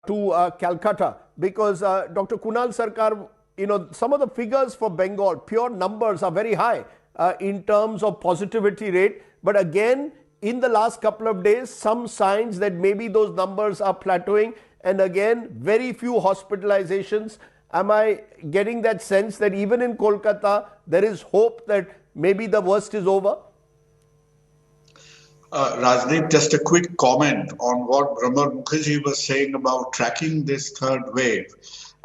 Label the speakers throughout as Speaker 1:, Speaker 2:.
Speaker 1: to Calcutta, because Dr. Kunal Sarkar, some of the figures for Bengal, pure numbers are very high in terms of positivity rate. But again, in the last couple of days, some signs that maybe those numbers are plateauing. And again, very few hospitalizations. Am I getting that sense that even in Kolkata, there is hope that maybe the worst is over?
Speaker 2: Rajdeep, just a quick comment on what Brahma Mukherjee was saying about tracking this third wave.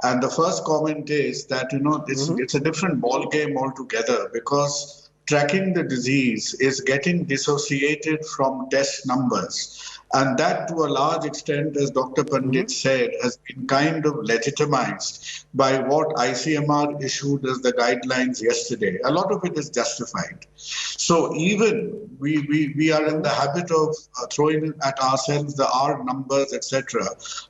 Speaker 2: And the first comment is that, it's a different ball game altogether, because tracking the disease is getting dissociated from test numbers. And that, to a large extent, as Dr. Pandit said, has been kind of legitimized by what ICMR issued as the guidelines yesterday. A lot of it is justified. So even we are in the habit of throwing at ourselves the R numbers, etc.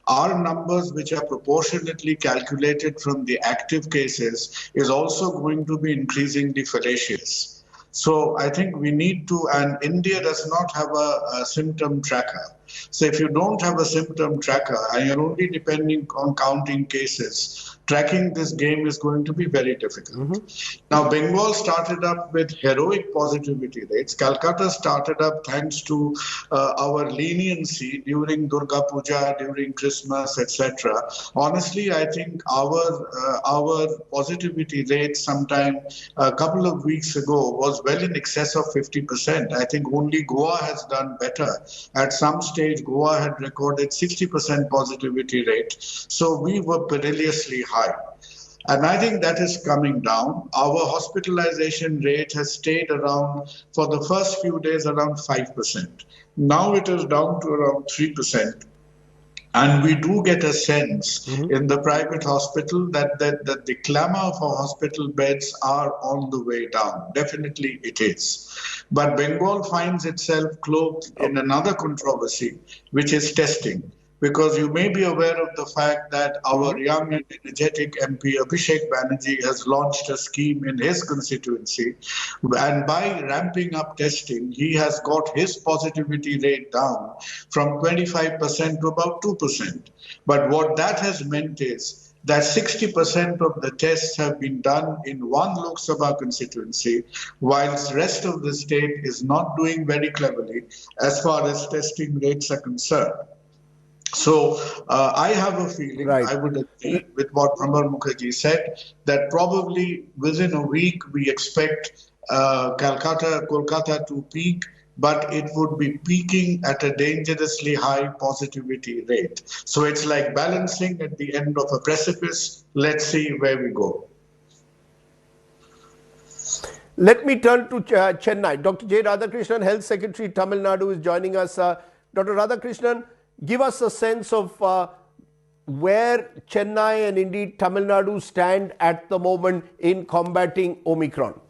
Speaker 2: R numbers, which are proportionately calculated from the active cases, is also going to be increasingly fallacious. So I think we need to, and India does not have a symptom tracker. So if you don't have a symptom tracker and you're only depending on counting cases, tracking this game is going to be very difficult. Now, Bengal started up with heroic positivity rates. Calcutta started up thanks to our leniency during Durga Puja, during Christmas, etc. Honestly, I think our positivity rate sometime a couple of weeks ago was well in excess of 50%. I think only Goa has done better. At some stage, Goa had recorded 60% positivity rate. So we were perilously high. And I think that is coming down. Our hospitalization rate has stayed around, for the first few days, around 5%. Now it is down to around 3%. And we do get a sense in the private hospital that the clamor for hospital beds are on the way down. Definitely it is. But Bengal finds itself cloaked in another controversy, which is testing. Because you may be aware of the fact that our young and energetic MP Abhishek Banerjee has launched a scheme in his constituency, and by ramping up testing, he has got his positivity rate down from 25% to about 2%. But what that has meant is that 60% of the tests have been done in one Lok Sabha constituency, whilst the rest of the state is not doing very cleverly as far as testing rates are concerned. So I have a feeling, I would agree with what Pramod Mukherjee said, that probably within a week we expect Kolkata to peak, but it would be peaking at a dangerously high positivity rate. So it's like balancing at the end of a precipice. Let's see where we go.
Speaker 1: Let me turn to Chennai. Dr. J. Radhakrishnan, Health Secretary, Tamil Nadu, is joining us. Dr. Radhakrishnan, give us a sense of where Chennai and indeed Tamil Nadu stand at the moment in combating Omicron.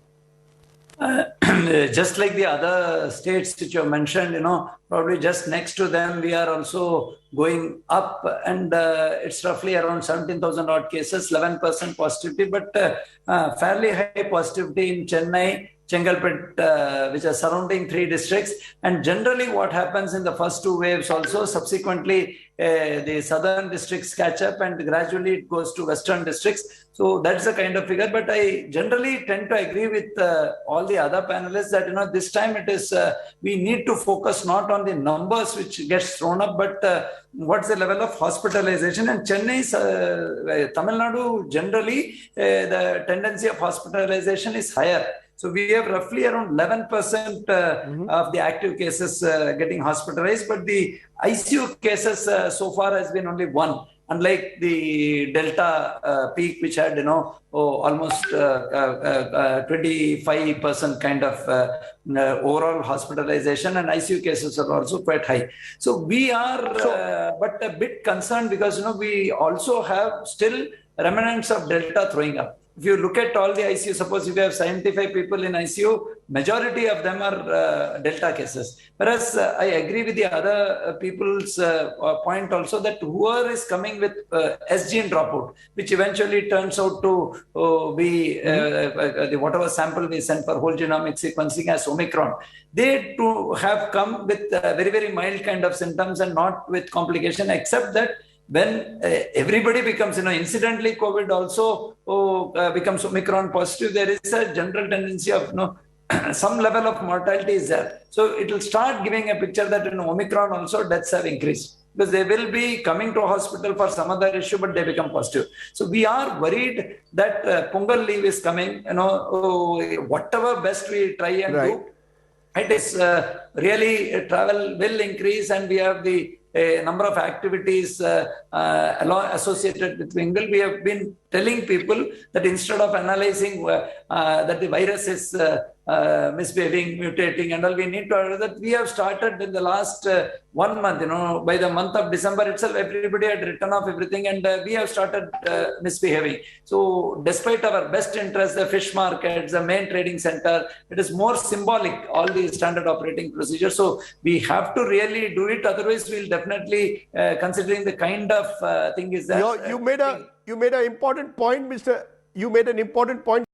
Speaker 3: Just like the other states which you have mentioned, probably just next to them, we are also going up, and it's roughly around 17,000 odd cases, 11% positivity, but fairly high positivity in Chennai, Chengalpet, which are surrounding 3 districts. And generally what happens in the first 2 waves also, subsequently the southern districts catch up and gradually it goes to western districts. So that's the kind of figure. But I generally tend to agree with all the other panelists that, this time it is, we need to focus not on the numbers which gets thrown up, but what's the level of hospitalization. And Chennai's, Tamil Nadu, generally the tendency of hospitalization is higher. So we have roughly around 11% of the active cases getting hospitalized, but the ICU cases so far has been only 1. Unlike the Delta peak, which had, almost 25% kind of overall hospitalization, and ICU cases are also quite high. So we are, but a bit concerned because, we also have still remnants of Delta throwing up. If you look at all the ICU, suppose if you have 75 people in ICU, majority of them are Delta cases. Whereas I agree with the other people's point also that whoever is coming with S gene dropout, which eventually turns out to be whatever sample we sent for whole genomic sequencing as Omicron, they too have come with very, very mild kind of symptoms and not with complication, except that when everybody becomes, incidentally, COVID also becomes Omicron positive, there is a general tendency of, some level of mortality is there. So it will start giving a picture that in Omicron also deaths have increased, because they will be coming to a hospital for some other issue, but they become positive. So we are worried that Pongal leave is coming, whatever best we try and do, it is really travel will increase, and we have the number of activities associated with Bengal. We have been telling people that instead of analyzing that the virus is misbehaving, mutating, and all, we need to that we have started in the last 1 month. By the month of December itself, everybody had written off everything, and we have started misbehaving. So, despite our best interest, the fish markets, the main trading center, it is more symbolic, all the standard operating procedures. So, we have to really do it. Otherwise, we'll definitely, considering the kind of thing is that
Speaker 1: you made an important point, Mr. You made an important point.